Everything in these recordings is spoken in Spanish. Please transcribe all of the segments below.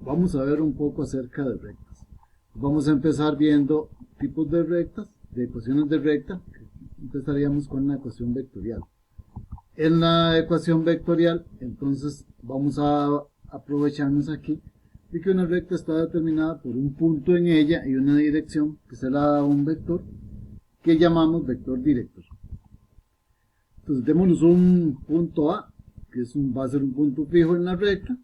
vamos a ver un poco acerca de rectas. Vamos a empezar viendo tipos de rectas, de ecuaciones de recta. Empezaríamos con la ecuación vectorial. En la ecuación vectorial, entonces, vamos a aprovecharnos aquí de que una recta está determinada por un punto en ella y una dirección que se la da un vector que llamamos vector director. Entonces, démonos un punto A, que va a ser un punto fijo en la recta,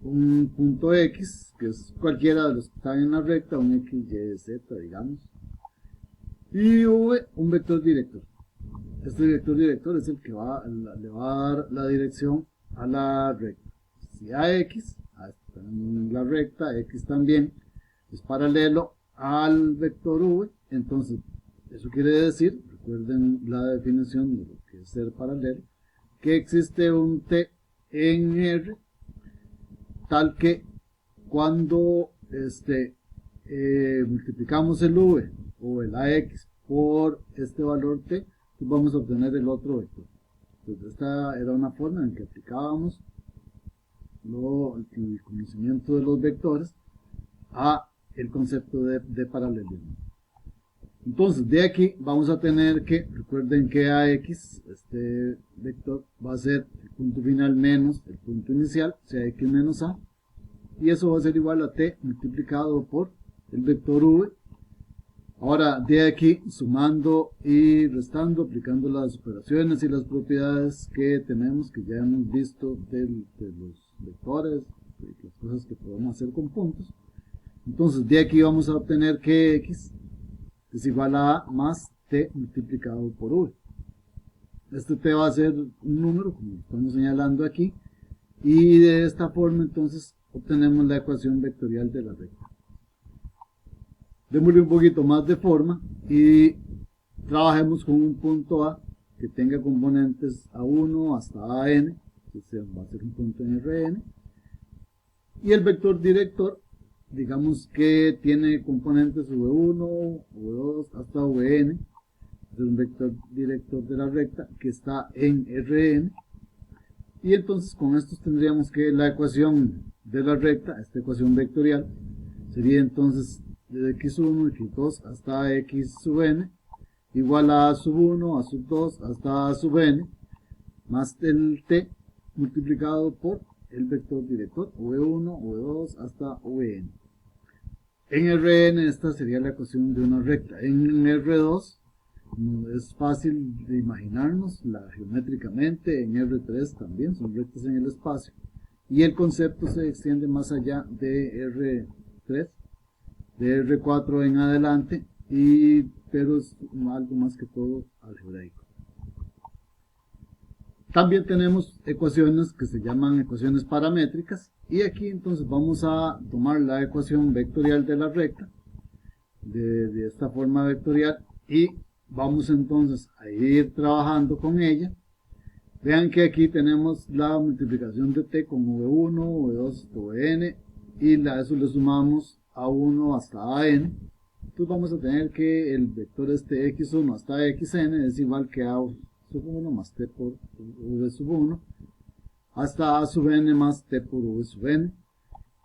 un punto X, que es cualquiera de los que están en la recta, un X, Y, Z, digamos, y V, un vector director. Este vector director es el que le va a dar la dirección a la recta. Si AX, en la recta, X también es paralelo al vector V, entonces eso quiere decir, recuerden la definición de lo que es ser paralelo, que existe un T en R, tal que cuando multiplicamos el V o el AX por este valor T, pues vamos a obtener el otro vector. Entonces esta era una forma en que aplicábamos el conocimiento de los vectores a el concepto de paralelismo. Entonces de aquí vamos a tener que, recuerden que AX, este vector va a ser el punto final menos el punto inicial, o sea X menos A, y eso va a ser igual a T multiplicado por el vector V. Ahora de aquí, sumando y restando, aplicando las operaciones y las propiedades que tenemos, que ya hemos visto de los vectores, de las cosas que podemos hacer con puntos. Entonces de aquí vamos a obtener que X es igual a A más T multiplicado por V. Este T va a ser un número, como estamos señalando aquí, y de esta forma entonces obtenemos la ecuación vectorial de la recta. Démosle un poquito más de forma y trabajemos con un punto A que tenga componentes A1 hasta AN, que va a ser un punto en Rn, y el vector director, digamos que tiene componentes V1, V2 hasta Vn, es un vector director de la recta que está en Rn, y entonces con estos tendríamos que la ecuación de la recta, esta ecuación vectorial, sería entonces de x1, x2 hasta x sub n, igual a a sub 1, a sub 2 hasta a sub n, más el t multiplicado por el vector director, v1, v2 hasta vn. En Rn esta sería la ecuación de una recta. En R2 es fácil de imaginarnos geométricamente, en R3 también son rectas en el espacio, y el concepto se extiende más allá de R3, de R4 en adelante, pero es algo más que todo algebraico. También tenemos ecuaciones que se llaman ecuaciones paramétricas, y aquí entonces vamos a tomar la ecuación vectorial de la recta, de esta forma vectorial, y vamos entonces a ir trabajando con ella. Vean que aquí tenemos la multiplicación de t con v1, v2, vn, y a eso le sumamos a1 hasta an. Entonces vamos a tener que el vector x1 hasta xn es igual que a sub 1 más t por v sub 1 hasta a sub n más t por v sub n.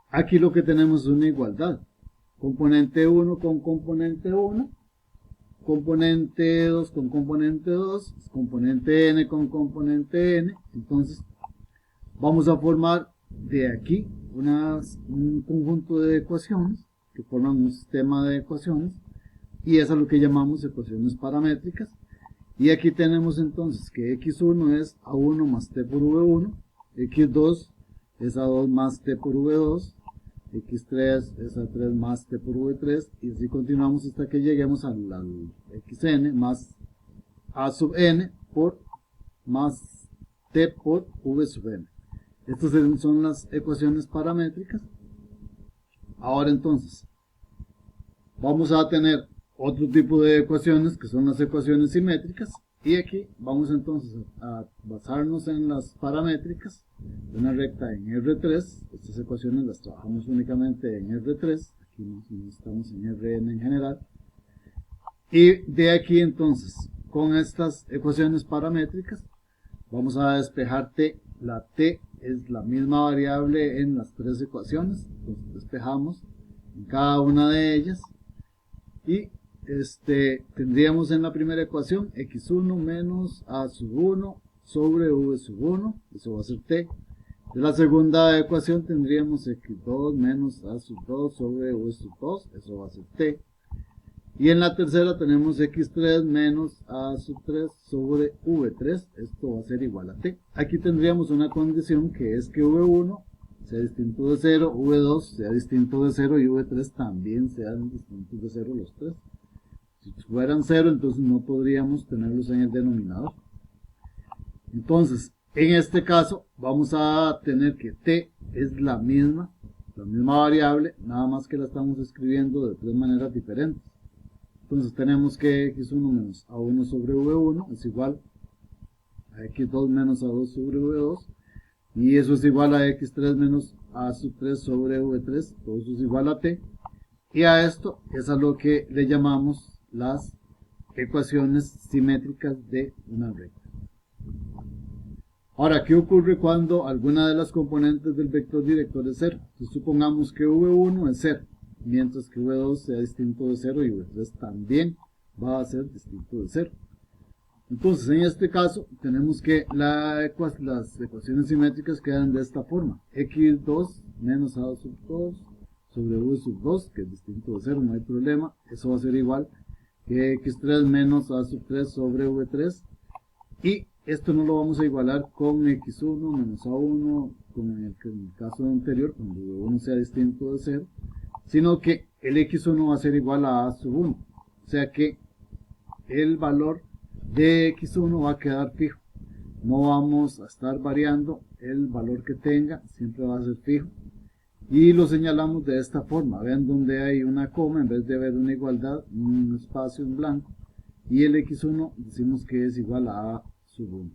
Aquí lo que tenemos es una igualdad, componente 1 con componente 1, componente 2 con componente 2, componente n con componente n. Entonces vamos a formar de aquí un conjunto de ecuaciones que forman un sistema de ecuaciones, y eso es lo que llamamos ecuaciones paramétricas. Y aquí tenemos entonces que x1 es a1 más t por v1, x2 es a2 más t por v2, x3 es a3 más t por v3, y así continuamos hasta que lleguemos al xn más a sub n por más t por v sub n. Estas son las ecuaciones paramétricas. Ahora entonces vamos a tener otro tipo de ecuaciones que son las ecuaciones simétricas, y aquí vamos entonces a basarnos en las paramétricas de una recta en R3. Estas ecuaciones las trabajamos únicamente en R3, aquí no estamos en Rn en general, y de aquí entonces con estas ecuaciones paramétricas vamos a despejar la t es la misma variable en las tres ecuaciones. Entonces despejamos en cada una de ellas y tendríamos en la primera ecuación x1 menos a sub 1 sobre v sub 1, eso va a ser t. De la segunda ecuación tendríamos x2 menos a sub 2 sobre v sub 2, eso va a ser t. Y en la tercera tenemos x3 menos a sub 3 sobre v3, esto va a ser igual a t. Aquí tendríamos una condición que es que v1 sea distinto de 0, v2 sea distinto de 0 y v3 también sean distintos de 0 los tres. Si fueran 0, entonces no podríamos tenerlos en el denominador. Entonces, en este caso, vamos a tener que t es la misma variable, nada más que la estamos escribiendo de tres maneras diferentes. Entonces tenemos que x1 menos a1 sobre v1 es igual a x2 menos a2 sobre v2, y eso es igual a x3 menos a sub 3 sobre v3, todo eso es igual a t, y a esto es a lo que le llamamos las ecuaciones simétricas de una recta. Ahora, ¿qué ocurre cuando alguna de las componentes del vector director es 0? Entonces, supongamos que v1 es 0, mientras que v2 sea distinto de 0 y v3 también va a ser distinto de 0. Entonces, en este caso, tenemos que las ecuaciones simétricas quedan de esta forma. x2 menos a sub 2 sobre v sub 2, que es distinto de 0, no hay problema. Eso va a ser igual que x3 menos a sub 3 sobre v3. Y esto no lo vamos a igualar con x1 menos a1, como en el caso anterior, cuando v1 sea distinto de 0, sino que el x1 va a ser igual a sub 1. O sea que el valor de x1 va a quedar fijo. No vamos a estar variando el valor que tenga, siempre va a ser fijo. Y lo señalamos de esta forma. Vean donde hay una coma, en vez de haber una igualdad, un espacio en blanco. Y el x1 decimos que es igual a a sub 1.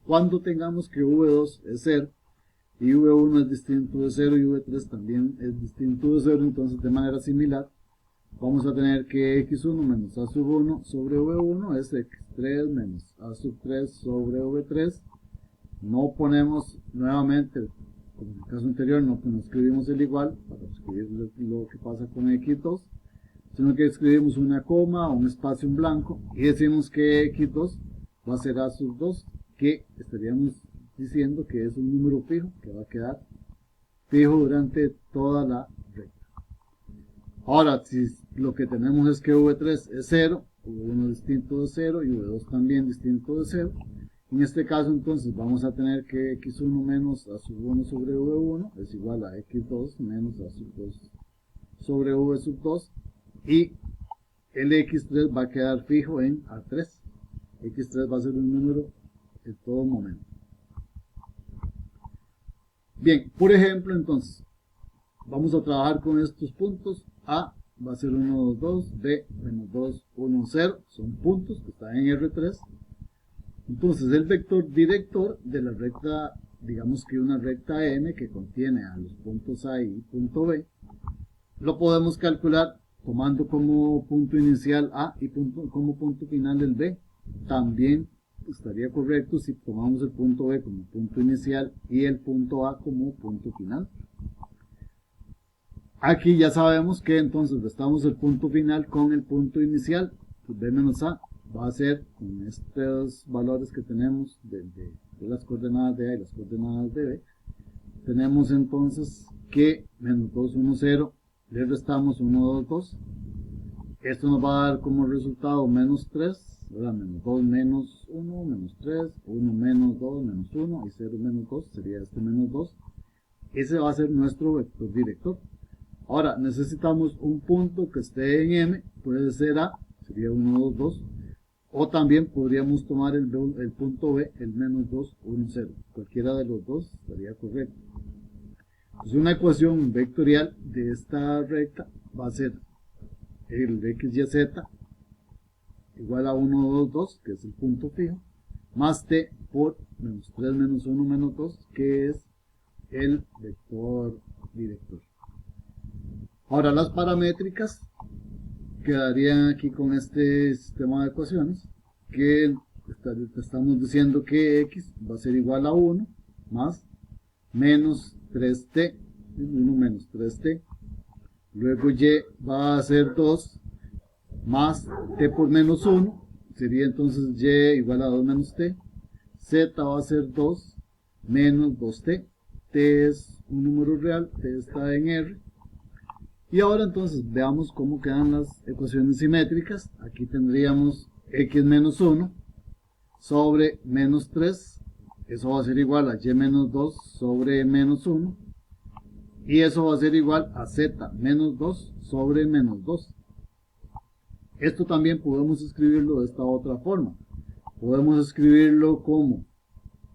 Cuando tengamos que v2 es 0 y v1 es distinto de 0 y v3 también es distinto de 0, entonces de manera similar vamos a tener que x1 menos a sub 1 sobre v1 es x3 menos a sub 3 sobre v3. No ponemos nuevamente, como en el caso anterior, no escribimos el igual para escribir lo que pasa con x2, sino que escribimos una coma o un espacio en blanco y decimos que x2 va a ser a sub 2, que estaríamos diciendo que es un número fijo, que va a quedar fijo durante toda la recta. Ahora, si lo que tenemos es que v3 es 0, v1 distinto de 0 y v2 también distinto de 0, en este caso entonces vamos a tener que x1 menos a sub 1 sobre v1 es igual a x2 menos a sub 2 sobre v sub 2, y el x3 va a quedar fijo en a3. x3 va a ser un número en todo momento. Bien, por ejemplo, entonces, vamos a trabajar con estos puntos. A va a ser 1, 2, 2, B, menos 2, 1, 0. Son puntos que están en R3. Entonces, el vector director de la recta, digamos que una recta M que contiene a los puntos A y punto B, lo podemos calcular tomando como punto inicial A y como punto final el B. También estaría correcto si tomamos el punto B como punto inicial y el punto A como punto final. Aquí ya sabemos que entonces restamos el punto final con el punto inicial. Pues B menos A va a ser con estos valores que tenemos de las coordenadas de A y las coordenadas de B. Tenemos entonces que menos 2, 1, 0, le restamos 1, 2, 2. Esto nos va a dar como resultado menos 3. Menos 2 menos 1, menos 3, 1 menos 2, menos 1, y 0 menos 2, sería este menos 2. Ese va a ser nuestro vector director. Ahora, necesitamos un punto que esté en M, puede ser A, sería 1, 2, 2, o también podríamos tomar el punto B, el menos 2, 1, 0. Cualquiera de los dos estaría correcto. Pues una ecuación vectorial de esta recta va a ser el x, y, z igual a 1, 2, 2, que es el punto fijo, más t por menos 3 menos 1 menos 2, que es el vector director. Ahora las paramétricas quedarían aquí con este sistema de ecuaciones, que estamos diciendo que x va a ser igual a 1, más menos 3t, 1 menos 3t. Luego y va a ser 2 más t por menos 1, sería entonces y igual a 2 menos t. Z va a ser 2 menos 2t. T es un número real, t está en R. Y ahora entonces veamos cómo quedan las ecuaciones simétricas. Aquí tendríamos x menos 1 sobre menos 3. Eso va a ser igual a y menos 2 sobre menos 1. Y eso va a ser igual a z menos 2 sobre menos 2. Esto también podemos escribirlo de esta otra forma. Podemos escribirlo como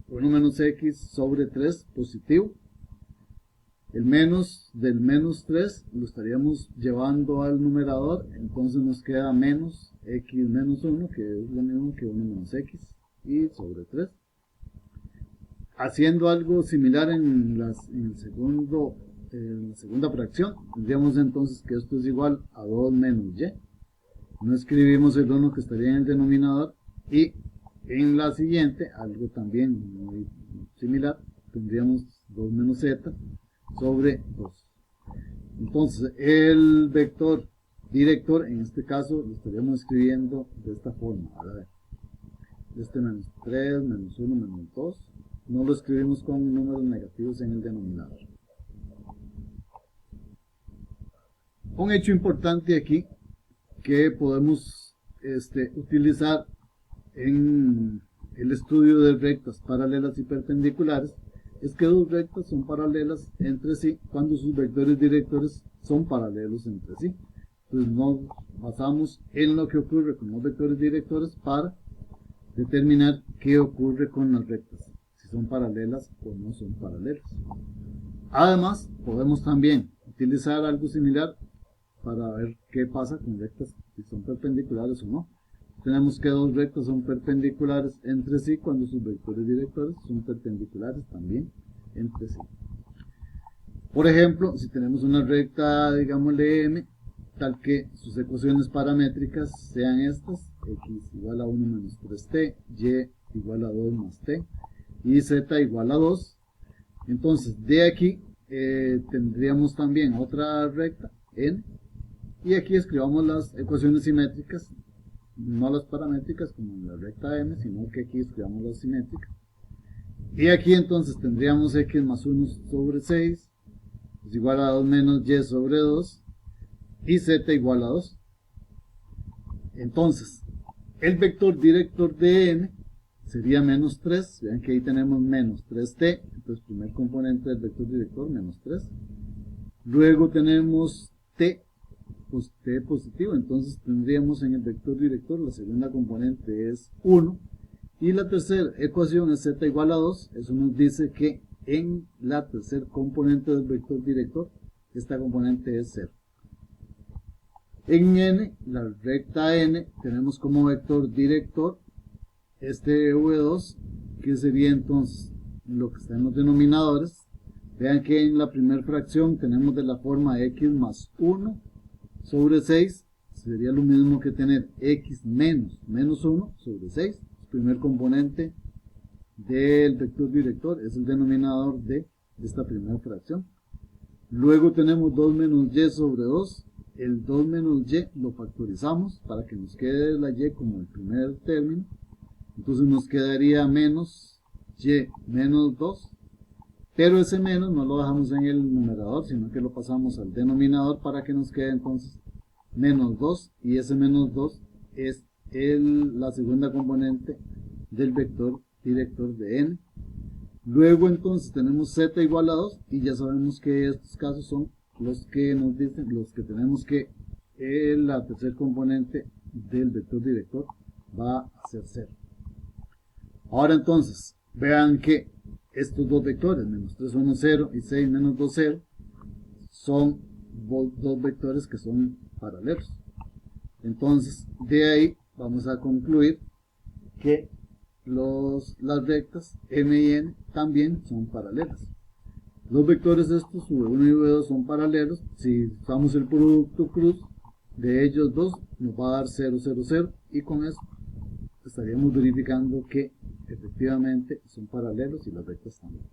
1 menos x sobre 3 positivo. El menos del menos 3 lo estaríamos llevando al numerador. Entonces nos queda menos x menos 1, que es lo mismo que 1 menos x y sobre 3. Haciendo algo similar en la segunda fracción, tendríamos entonces que esto es igual a 2 menos y. No escribimos el 1 que estaría en el denominador, y en la siguiente, algo también muy similar, tendríamos 2 menos z sobre 2. Entonces el vector director, en este caso, lo estaríamos escribiendo de esta forma. A ver, este menos 3, menos 1, menos 2. No lo escribimos con números negativos en el denominador. Un hecho importante aquí que podemos utilizar en el estudio de rectas paralelas y perpendiculares es que dos rectas son paralelas entre sí cuando sus vectores directores son paralelos entre sí. Entonces nos basamos en lo que ocurre con los vectores directores para determinar qué ocurre con las rectas, si son paralelas o no son paralelas. Además, podemos también utilizar algo similar para ver qué pasa con rectas, si son perpendiculares o no. Tenemos que dos rectas son perpendiculares entre sí cuando sus vectores directores son perpendiculares también entre sí. Por ejemplo, si tenemos una recta, digámosle m, tal que sus ecuaciones paramétricas sean estas: x igual a 1 menos 3t, y igual a 2 más t, y z igual a 2. Entonces, de aquí tendríamos también otra recta, n, y aquí escribamos las ecuaciones simétricas, no las paramétricas como en la recta m, sino que aquí escribamos las simétricas. Y aquí entonces tendríamos x más 1 sobre 6 es igual a 2 menos y sobre 2, y z igual a 2. Entonces, el vector director de n sería menos 3. Vean que ahí tenemos menos 3t, entonces primer componente del vector director, menos 3. Luego tenemos t, pues t positivo, entonces tendríamos en el vector director la segunda componente es 1. Y la tercera ecuación es z igual a 2. Eso nos dice que en la tercera componente del vector director, esta componente es 0. En n, la recta n, tenemos como vector director este v2, que sería entonces lo que está en los denominadores. Vean que en la primera fracción tenemos de la forma x más 1 sobre 6, sería lo mismo que tener x menos 1 sobre 6. El primer componente del vector director es el denominador de esta primera fracción. Luego tenemos 2 menos y sobre 2. El 2 menos y lo factorizamos para que nos quede la y como el primer término. Entonces nos quedaría menos y menos 2. Pero ese menos no lo dejamos en el numerador, sino que lo pasamos al denominador para que nos quede entonces menos 2. Y ese menos 2 es la segunda componente del vector director de n. Luego entonces tenemos z igual a 2, y ya sabemos que estos casos son los que nos dicen, los que tenemos que la tercer componente del vector director va a ser 0. Ahora entonces, vean que estos dos vectores, menos 3, 1, 0 y 6, menos 2, 0, son dos vectores que son paralelos. Entonces, de ahí vamos a concluir que las rectas m y n también son paralelas. Los vectores estos, v1 y v2, son paralelos. Si usamos el producto cruz de ellos dos, nos va a dar 0, 0, 0, y con eso estaríamos verificando que efectivamente son paralelos y las rectas también.